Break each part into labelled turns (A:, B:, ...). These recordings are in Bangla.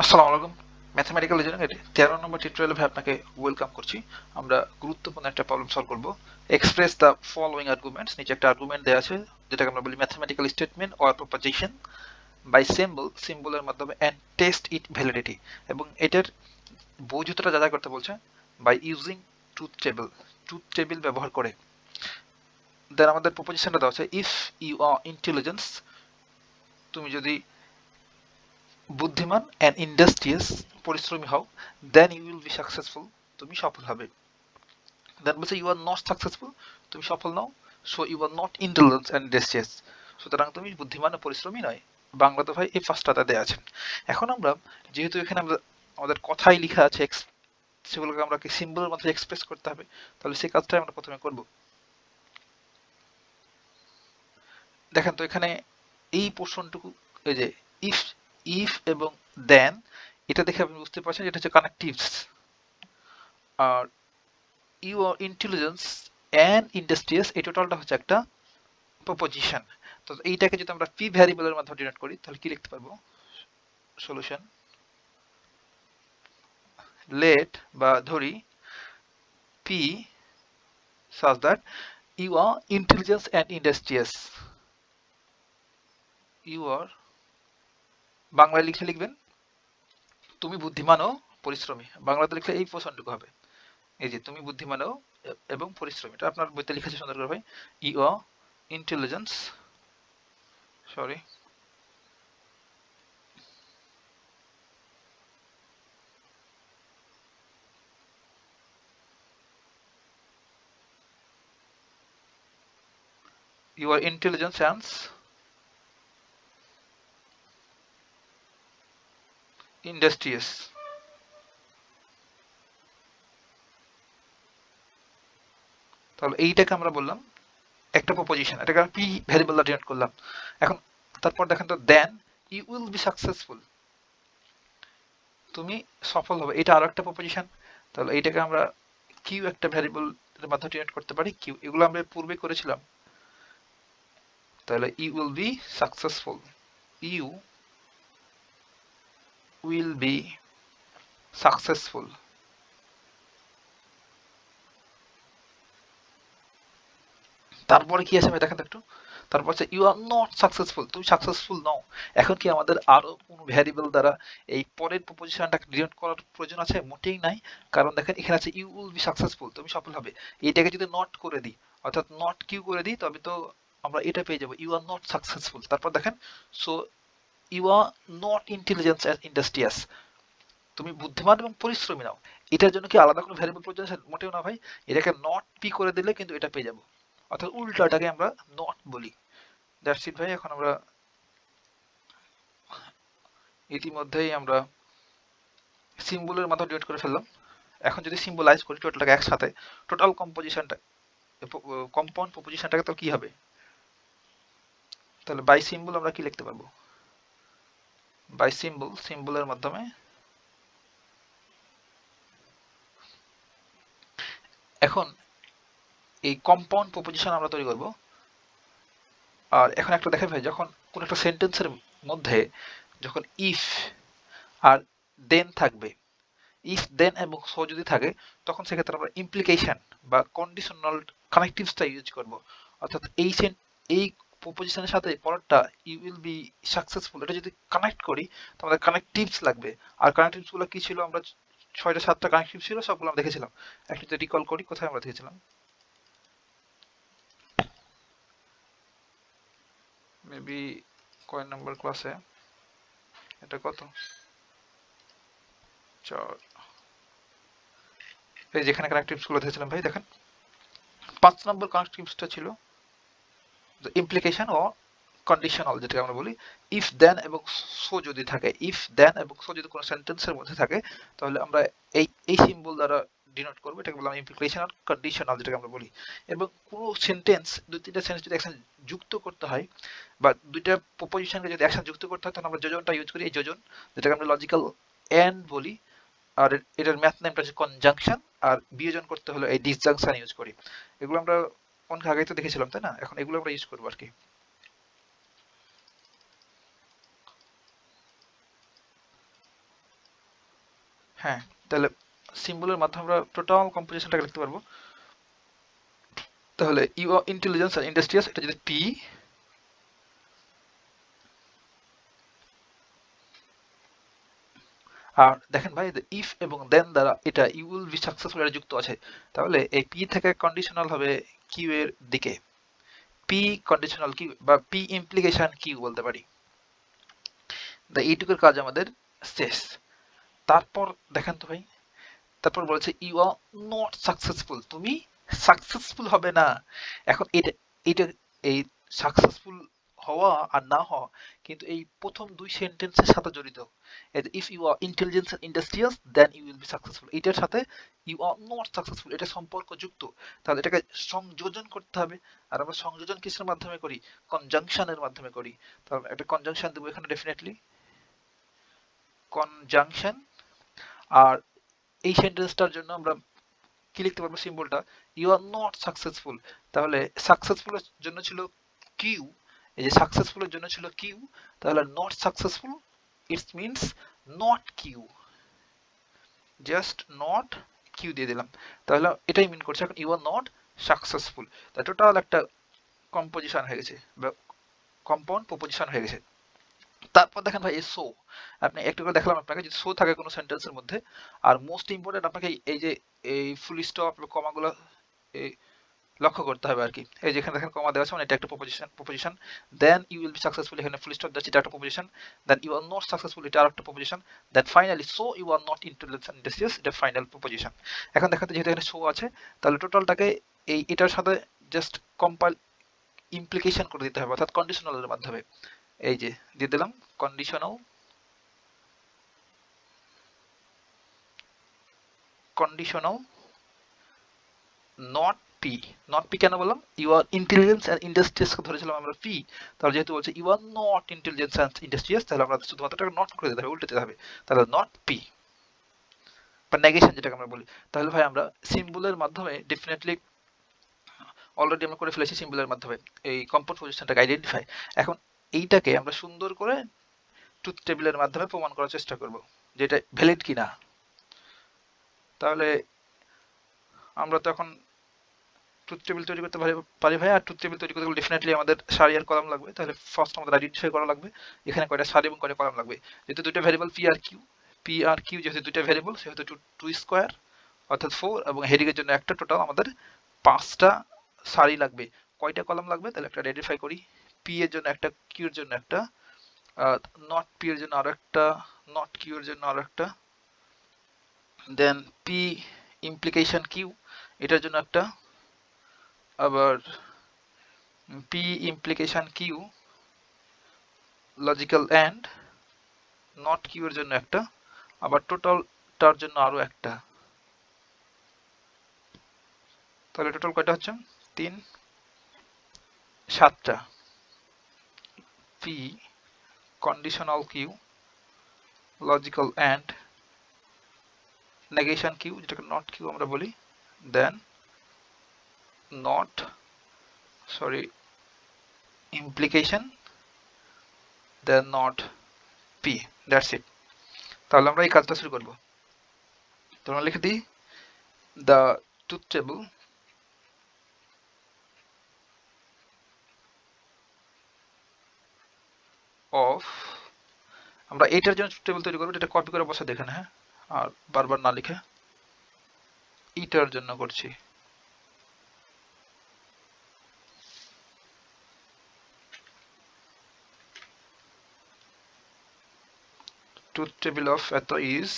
A: আসসালামু আলাইকুম। ম্যাথমেটিক্যাল ইঞ্জিনিয়ারিং এর 13 নম্বর টিউটোরিয়ালে ভাই আপনাকে ওয়েলকাম করছি। আমরা গুরুত্বপূর্ণ একটা প্রবলেম সলভ করব। এক্সপ্রেস দ্য ফলোইং আর্গুমেন্টস, নিচে একটা আর্গুমেন্ট দেওয়া আছে যেটাকে আমরা বলি mathematical statement or proposition by সিম্বলের মাধ্যমে এন্ড টেস্ট ইট ভ্যালিডিটি, এবং এটার বৈধতাটা যাচাই করতে বলছে বাই ইউজিং ট্রুথ টেবিল ব্যবহার করে। দেন আমাদের প্রপোজিশনটা দেওয়া আছে, ইফ ইউ আর ইন্টেলিজেন্স, তুমি যদি বুদ্ধিমান অ্যান্ড ইন্ডাস্ট্রিয়াস পরিশ্রমী হও, then you will be successful, তুমি সফল হবে। দেন বলছে ইউ আর নট সাকসেসফুল, তুমি সফল নও, so you are not intelligent and industrious, সুতরাং তুমি বুদ্ধিমান ও পরিশ্রমী নয়। বাংলা তো ভাই এই ফার্স্টটাতে দেওয়া আছে। এখন আমরা যেহেতু এখানে আমরা আমাদের কথাই লেখা আছে, সেগুলোকে আমরা কি সিম্বলের মাধ্যমে এক্সপ্রেস করতে হবে, তাহলে সেই কাজটাই আমরা প্রথমে করব। দেখেন তো এখানে এই পোর্শনটুকু, এই যে ইফ ইফ এবং দেন, এটা দেখে আপনি বুঝতে পারছেন এটা হচ্ছে কানেক্টিভস। আর you are intelligence and industrious, এই টোটালটা হচ্ছে একটা প্রপোজিশন। তো এইটাকে যদি আমরা পি ভ্যারিয়েবলের মাধ্যমে ডিনোট করি তাহলে কি লিখতে পারবো? সলিউশন, লেট বা ধরি P such that you are intelligent and industrious, you are, বাংলায় লিখে লিখবেন তুমি বুদ্ধিমান ও পরিশ্রমী। বাংলাতে লিখলে এই পোর্শনটুকু হবে, এই যে তুমি বুদ্ধিমান ও এবং পরিশ্রমী। এটা আপনার বইতে লিখেছে সুন্দর করে ভাই, you are intelligence, sorry, you are intelligence and industrious। তাহলে এইটাকে আমরা বললাম একটা প্রপোজিশন, এটাকে আমি পি ভ্যারিয়েবল দ্বারা ডিনোট করলাম। এখন তারপর দেখেন তো, then you will be successful, তুমি সফল হবে, এটা আরো একটা প্রপোজিশন। তাহলে এইটাকে আমরা কিউ একটা ভ্যারিয়েবল এর মাধ্যমে ডিনোট করতে পারি, কিউ, এগুলো আমরা পূর্বে করেছিলাম। তাহলে you will be successful, you will be successful. তারপরে কি আছে দেখেন তো একটু, তারপর হচ্ছে ইউ আর নট সাকসেসফুল, তুমি সাকসেসফুল নও। এখন কি আমাদের আরো কোনো ভ্যারিয়েবল দ্বারা এই পরের প্রপোজিশনটাকে ডিনোট করার প্রয়োজন আছে? মোটেই নাই। কারণ দেখেন এখানে আছে ইউ উইল বি সাকসেসফুল, তুমি সফল হবে। এইটাকে যদি নট করে দিই, অর্থাৎ নট কিউ করে দিই, তবে তো আমরা এটা পেয়ে যাবো, ইউ আর নট সাকসেসফুল। তারপর দেখেন, so you are not intelligence and industrious, তুমি বুদ্ধিমান এবং পরিশ্রমী নাও। এটার জন্য কি আলাদা কোনো ভ্যারিয়েবল প্রয়োজন আছে? মোটেও না ভাই। এটাকে নট পি করে দিলে কিন্তু এটা পেয়ে যাবো, অর্থাৎ উল্টাটাকে আমরা নট বলি। দ্যাটস ইট ভাই। এখন আমরা ইতিমধ্যেই আমরা সিম্বলের মাধ্যমে ডিনোট করে ফেললাম। এখন যদি সিম্বলাইজ করি টোটালটাকে একসাথে, টোটাল কম্পোজিশনটা, কম্পাউন্ড প্রপোজিশনটাকে, তো কি হবে? তাহলে বাই সিম্বল আমরা কি লিখতে পারবো? বাই সিম্বলের মাধ্যমে এখন এই কম্পাউন্ড প্রপোজিশন আমরা তৈরি করব। আর এখন একটা দেখেন ভাই, যখন কোন একটা সেন্টেন্সের মধ্যে যখন ইফ আর দেন থাকবে, ইফ দেন এবং সো যদি থাকে, তখন সেক্ষেত্রে আমরা ইমপ্লিকেশন বা কন্ডিশনাল কানেকটিভসটা ইউজ করব। অর্থাৎ এই প্রপোজিশনের সাথে পরেরটা ইউ উইল বি সাকসেসফুল, এটা যদি কানেক্ট করি তো আমাদের কানেকটিভস লাগবে। আর কানেকটিভস গুলো কি ছিল? আমরা 6টা 7টা কানেকটিভ ছিল, সবগুলো আমরা দেখেছিলাম। একটু যদি রিকল করি কোথায় আমরা দেখেছিলাম, মেবি কয় নাম্বার ক্লাসে, এটা কত, 4, এই যেখানে কানেকটিভস গুলো দেখেছিলাম ভাই, দেখেন 5 নম্বর কানেকটিভসটা ছিল ইমপ্লিকেশন ও কন্ডিশনাল, যেটাকে আমরা বলি ইফ দেন এবং সো যদি থাকে, ইফ দেন এবং সো যদি কোনো সেন্টেন্সের মধ্যে থাকে, তাহলে আমরা এই সিম্বল দ্বারা ডিনোট করবো, এটাকে বললাম ইমপ্লিকেশন আর কন্ডিশনাল, যেটাকে আমরা বলি। এবং কোনো সেন্টেন্স, 2-3টা সেন্টেন্স যদি একসাথে যুক্ত করতে হয়, বা দুইটা প্রপোজিশনকে যদি একসাথে যুক্ত করতে হয়, তখন আমরা যোজনটা ইউজ করি, এই যোজন, যেটাকে আমরা লজিক্যাল এন্ড বলি। আর এটার ম্যাথ নেমটা হচ্ছে কনজাংশন। আর বিয়োজন করতে হলে এই ডিসজাংশন ইউজ করি। এগুলো আমরা অনেক আগেই তো দেখেছিলাম, তাই না? এখন এগুলো আমরা ইউজ করবো আর কি। হ্যাঁ, তাহলে সিম্বলের মাধ্যমে আমরা টোটাল কম্পোজিশনটাকে লিখতে পারবো। তাহলে ইউ আর ইন্টেলিজেন্স আর ইন্ডাস্ট্রিয়াস, এটা যদি পি, আর দেখেন ভাই ইফ এবং দেন দ্বারা এটা ইউ উইল বি সাকসেসফুল এটা যুক্ত আছে, তাহলে এই পি থেকে কন্ডিশনাল হবে কিউ এর দিকে, পি কন্ডিশনাল কিউ বা পি ইমপ্লিকেশন কিউ বলতে পারি। এইটুকুর কাজ আমাদের শেষ। তারপর দেখেন তো ভাই, তারপর বলেছে ইউ আর নট সাকসেসফুল, তুমি সাকসেসফুল হবে না। এখন এটা এটা এই সাকসেসফুল হওয়া আর না হওয়া কিন্তু এই প্রথম দুই সেন্টেন্সের সাথে জড়িত। If you are intelligence and industrious then you will be successful, এটার সাথে ইউ আর নট সাকসেসফুল এটা সম্পর্ক যুক্ত। তাহলে এটাকে সংযোজন করতে হবে, আর আমরা সংযোজন কিসের মাধ্যমে করি? কনজাংশনের মাধ্যমে করি। তাহলে একটা কনজাংশন দেবো এখানে ডেফিনেটলি, কনজাংশন। আর এই সেন্টেন্সটার জন্য আমরা কি লিখতে পারবো? সিম্বলটা ইউ আর নট সাকসেসফুল। তাহলে সাকসেসফুলের জন্য ছিল কিউ, এই যে সাকসেসফুলের জন্য ছিল কিউ, তাহলে not successful it's means not Q, just not Q দিয়ে দিলাম। তাহলে এটাই মিন করছে এখন ইউ আর নট সাকসেসফুল। তাহলে টোটাল একটা কম্পোজিশন হয়ে গেছে বা কম্পাউন্ড প্রপোজিশন হয়ে গেছে। তারপর দেখেন ভাই এই সো, আপনি একটু করে দেখলাম আপনাকে যদি সো থাকে কোনো সেন্টেন্সের মধ্যে, আর মোস্ট ইম্পর্টেন্ট আপনাকে এই যে এই ফুল স্টপ কমাগুলো এই লক্ষ্য করতে হবে আর কি। এই যেখানে দেখেন কমা দেওয়া আছে মানে এটা একটা proposition, then you will be successful এখানে ফুল স্টপ দিচ্ছি, এটা একটা proposition, then you are not successful এটা আরেকটা proposition, then finally so you are not intelligence এটা ফাইনাল প্রপোজিশন। এখন দেখাতে যেহেতু এখানে সো আছে তাহলে টোটালটাকে এই এটার সাথে জাস্ট কম্পাইল ইমপ্লিকেশন করে দিতে হবে অর্থাৎ কন্ডিশনালের মাধ্যমে। এই যে দিয়ে দিলাম conditional not P. Not P কেন বললাম? You are intelligence and industrious কে ধরেছিলাম আমরা পি, তাহলে যেহেতু বলছে you are not intelligence and industrious তাহলে আমরা শুধুমাত্র নট করে দিতে হবে, উল্টে দিতে হবে, তাহলে নট পি বা নেগেশন যেটাকে আমরা বলি। তাহলে ভাই আমরা সিম্বলের মাধ্যমে ডেফিনেটলি অলরেডি আমরা করে ফেলেছি সিম্বলের মাধ্যমে এই কম্পাউন্ড পজিশনটাকে আইডেন্টিফাই। এখন এইটাকে আমরা সুন্দর করে ট্রুথ টেবিলের মাধ্যমে প্রমাণ করার চেষ্টা করব যে এটা ভ্যালিড কিনা। তাহলে আমরা তো এখন ট্রুথ টেবিল তৈরি করতে পারি ভাই, আর ট্রুথ টেবিল তৈরি করতে গেলে ডেফিনেটলি আমাদের সারি আর কলাম লাগবে। তাহলে ফার্স্ট আমাদের আইডেন্টিফাই করা লাগবে এখানে কয়টা সারি এবং কয়টা কলাম লাগবে। যেহেতু দুটো ভ্যারিয়েবল পি আর কিউ যেহেতু দুটো ভ্যারিয়েবল সেহেতু 2 স্কয়ার অর্থাৎ 4 এবং হেডিং এর জন্য একটা, টোটাল আমাদের 5টা সারি লাগবে। কয়টা কলাম লাগবে তাহলে একটা আইডেন্টিফাই করি। পি এর জন্য একটা, কিউ এর জন্য একটা, নট পি এর জন্য আরেকটা, নট কিউ এর জন্য আরেকটা, দেন পি ইমপ্লিকেশন কিউ এটার জন্য একটা, আবার P implication Q logical and not Q এর জন্য একটা, আবার টোটালটার জন্য আরো একটা। তাহলে টোটাল কয়টা হচ্ছে? 3, 7টা। P conditional Q logical and negation Q যেটাকে নট কিউ আমরা বলি, then not implication, then not P, that's it. তাহলে আমরা এই কাজটা শুরু করব। তো আমরা লিখে দিই the truth table of, আমরা এইটার জন্য ট্রুথ টেবিল তৈরি করব, এটা কপি করে বসে দেখেন, হ্যাঁ, আর বারবার না লিখে এইটার জন্য করছি। ট্রুথ টেবিল অফ এত ইজ,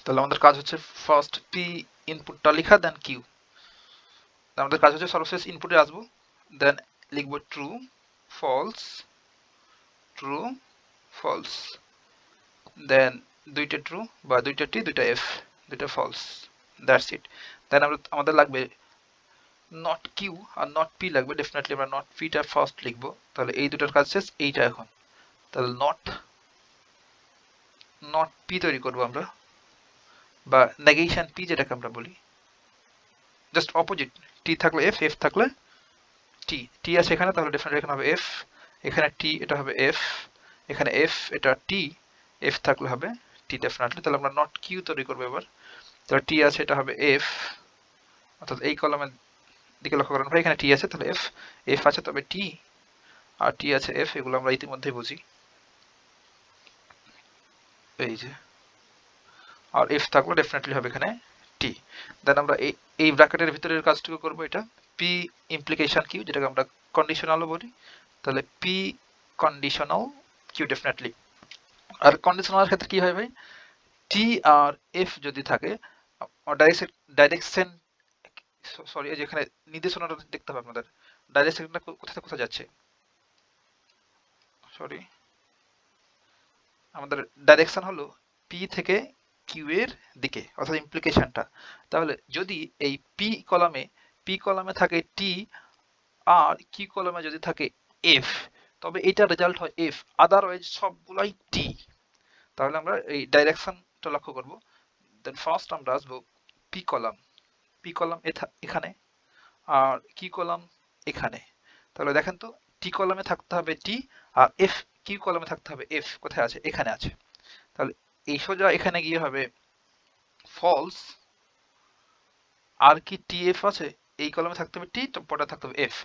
A: তাহলে আমাদের কাজ হচ্ছে ফার্স্ট পি ইনপুটটা লেখা, দেন কিউ। আমাদের কাজ হচ্ছে সর্বশেষ ইনপুটে আসবো, দেন লিখব ট্রু ফলস, ট্রু ফলস, দেন দুইটা ট্রু বা দুইটা টি দুইটা এফ, দুইটা ফলস, দ্যাটস ইট। দেন আমাদের লাগবে নট কিউ আর নট পি লাগবে, ডেফিনেটলি আমরা নট পিটা ফার্স্ট লিখবো। তাহলে এই দুটার কাজ শেষ, এইটা এখন তাহলে নট পি তৈরি করবো আমরা, বা নেগেশন পি যেটাকে আমরা বলি, জাস্ট অপোজিট, টি থাকলে এফ, এফ থাকলে টি, টি আছে এখানে তাহলে ডেফিনেটলি এখানে হবে এফ, এখানে টি এটা হবে এফ, এখানে এফ, এটা টি, এফ থাকলে হবে টি ডেফিনেটলি। তাহলে আমরা নট কিউ তৈরি করবো এবার। তাহলে টি আছে, এটা হবে এফ, অর্থাৎ এই কলামের দিকে লক্ষ্য করেন ভাই, এখানে টি আছে, তাহলে এফ, এফ আছে তবে টি, আর টি আছে এফ, এগুলো আমরা ইতিমধ্যে বুঝি, এই যে, আর এফ থাকলে ডেফিনেটলি হবে এখানে টি। দেন আমরা এই ব্র্যাকেটের ভিতরের কাজটুকু করবো, এটা পি ইমপ্লিকেশন কিউ, যেটাকে আমরা কন্ডিশনালও বলি। তাহলে পি কন্ডিশনাল কিউ ডেফিনেটলি। আর কন্ডিশনালের ক্ষেত্রে কি হয় ভাই, টি আর এফ যদি থাকে, ডাইরেকশন, সরি যেখানে নির্দেশনাটা দেখতে হবে আপনাদের, ডাইরেকশনটা কোথায় কোথায় যাচ্ছে, সরি আমাদের ডাইরেকশন হলো পি থেকে কিউ এর দিকে, অর্থাৎ ইমপ্লিকেশনটা। তাহলে যদি এই পি কলামে থাকে টি আর কিউ কলামে যদি থাকে এফ, তবে এটা রেজাল্ট হয় এফ, আদারওয়াইজ সবগুলাই টি। তাহলে আমরা এই ডাইরেকশনটা লক্ষ্য করব। দেন ফার্স্ট আমরা আসবো পি কলাম, পি কলাম এখানে, আর কি কলাম এখানে। তাহলে দেখেন তো, টি কলামে থাকতে হবে টি, আর এফ কিউ কলামে থাকতে হবে এফ, কোথায় আছে, এখানে আছে। তাহলে এই সোজা এখানে গিয়ে হবে ফলস, আর কি টি এফ আছে, এই কলামে থাকতে হবে টি, তো পরে থাকতে হবে এফ,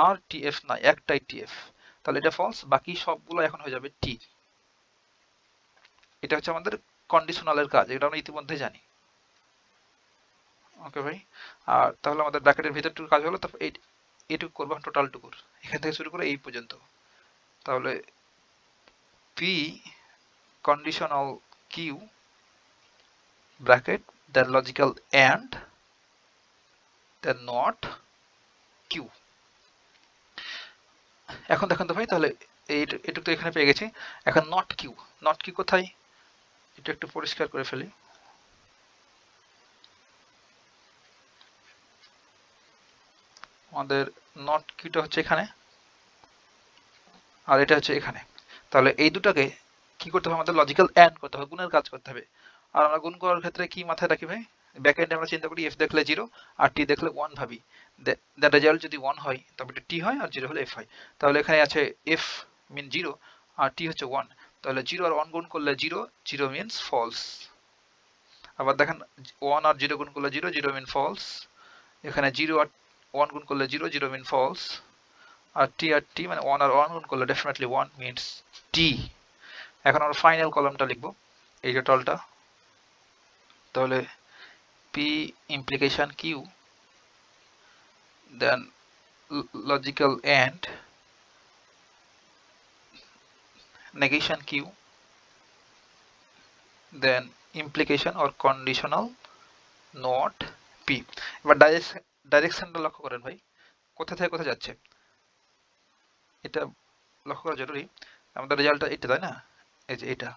A: আর টি এফ না, একটাই টি এফ। তাহলে এটা ফলস, বাকি সবগুলো এখন হয়ে যাবে টি। এটা হচ্ছে আমাদের কন্ডিশনালের কাজ, এটা আমরা ইতিমধ্যে জানি। ওকে ভাই, আর তাহলে আমাদের ব্র্যাকেটের ভিতরটুকু কাজ হলো, তারপর এইটুকু করবো টোটাল টুকুর, এখান থেকে শুরু করে এই পর্যন্ত। তাহলে P conditional Q bracket, then logical and, then not Q. এখন দেখেন তো ভাই, তাহলে এইটুকু তো এখানে পেয়ে গেছি। এখন নট কিউ, নট কিউ কোথায়, এটা একটু পরিষ্কার করে ফেলি। আমাদের নট কিউটা হচ্ছে এখানে, আর এটা হচ্ছে এখানে। তাহলে এই দুটাকে কি করতে হবে, আমাদের লজিক্যাল এন্ড করতে হবে, গুণের কাজ করতে হবে। আর আমরা গুণ করার ক্ষেত্রে কি মাথায় রাখি ভাই, ব্যাক এন্ডে আমরা চিন্তা করি এফ দেখলে 0 আর টি দেখলে 1 ভাবি। দ্য রেজাল্ট যদি 1 হয় তবে এটা টি হয়, আর 0 হলে এফ হয়। তাহলে এখানে আছে এফ মিন 0 আর টি হচ্ছে 1, তাহলে 0 আর 1 গুণ করলে 0, 0 মিনস ফলস। আবার দেখেন 1 আর 0 গুণ করলে 0, 0 মিন ফলস। এখানে 0 আর 1 গুণ করলে 0, 0 মিন ফলস। আর টি মানে 1 আর 1 গুণ করলে ডেফিনেটলি 1 মিনস টি। এখন আমরা ফাইনাল কলামটা লিখবো, এই টোটালটা। তাহলে P implication Q, then logical and, negation q, then implication or conditional not p। এবার ডাইরেকশনটা লক্ষ্য করেন ভাই, কোথা থেকে কোথায় যাচ্ছে, এটা লক্ষ্য করা জরুরি। আমাদের রেজাল্টটা এটা, তাই না, এই যে এটা,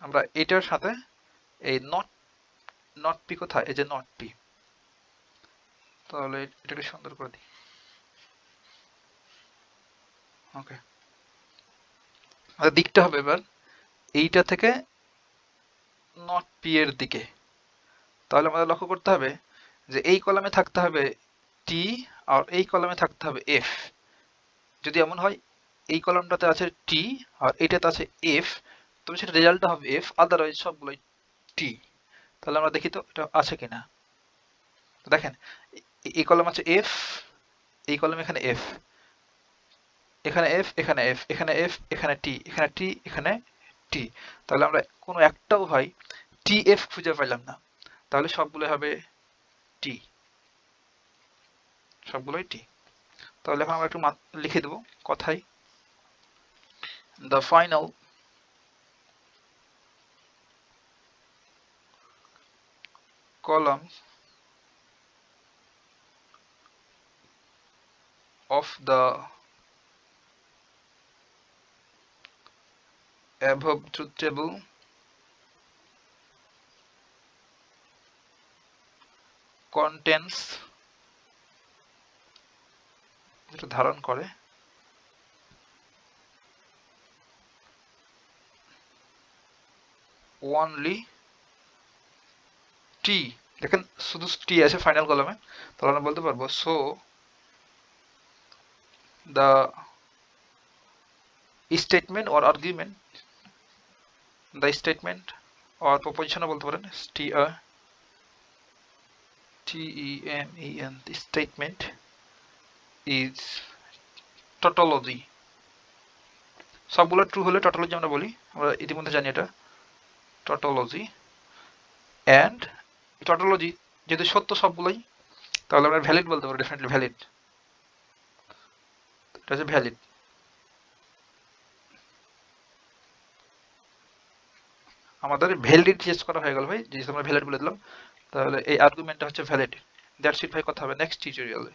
A: আমরা এটার সাথে এই নট পি কোথায়, এই যে নট পি। তাহলে এটাকে সুন্দর করে দিই। ওকে, আমাদের দিকটা হবে এবার এইটা থেকে নট পি এর দিকে। তাহলে আমাদের লক্ষ্য করতে হবে যে এই কলামে থাকতে হবে টি, আর এই কলামে থাকতে হবে এফ। যদি এমন হয় এই কলামটাতে আছে টি আর এটাতে আছে এফ, তবে সেটা রেজাল্টটা হবে এফ, আদারওয়াইজ সবগুলোই টি। তাহলে আমরা দেখি তো এটা আছে কিনা। দেখেন এই কলাম আছে এফ, এই কলাম এখানে এফ, এখানে এফ, এখানে এফ, এখানে এফ, এখানে টি, এখানে টি, এখানে টি। তাহলে আমরা কোনো একটাও ভাই টি এফ খুঁজে পাইলাম না, তাহলে সবগুলো হবে টি, সবগুলোই টি। তাহলে এখন আমরা একটু লিখে দেবো কথাই, the final column of the above truth table contains, যেটা ধারণ করে, only t। দেখেন শুধু টি আছে ফাইনাল কলামে, তাহলে আমরা বলতে পারবো so the statement or argument, the statement or প্রপোজিশনও বলতে পারেন, TEMEN, স্টেটমেন্ট ইজ টটোলজি। সবগুলো ট্রু হলে টটোলজি আমরা বলি, আমরা ইতিমধ্যে জানি এটা টটোলজি। অ্যান্ড টটোলজি যদি সত্য সবগুলোই, তাহলে আমরা ভ্যালিড বলতে পারি, ডেফিনেটলি ভ্যালিড, এটা হচ্ছে ভ্যালিড। আমাদের ভ্যালিডিটি চেঞ্জ করা হয়ে গেল ভাই, যে আমরা ভ্যালিড বলে দিলাম, তাহলে এই আর্গুমেন্টটা হচ্ছে ভ্যালিড। দ্যাটস ইট ভাই, কথা হবে নেক্সট টিউটোরিয়ালে।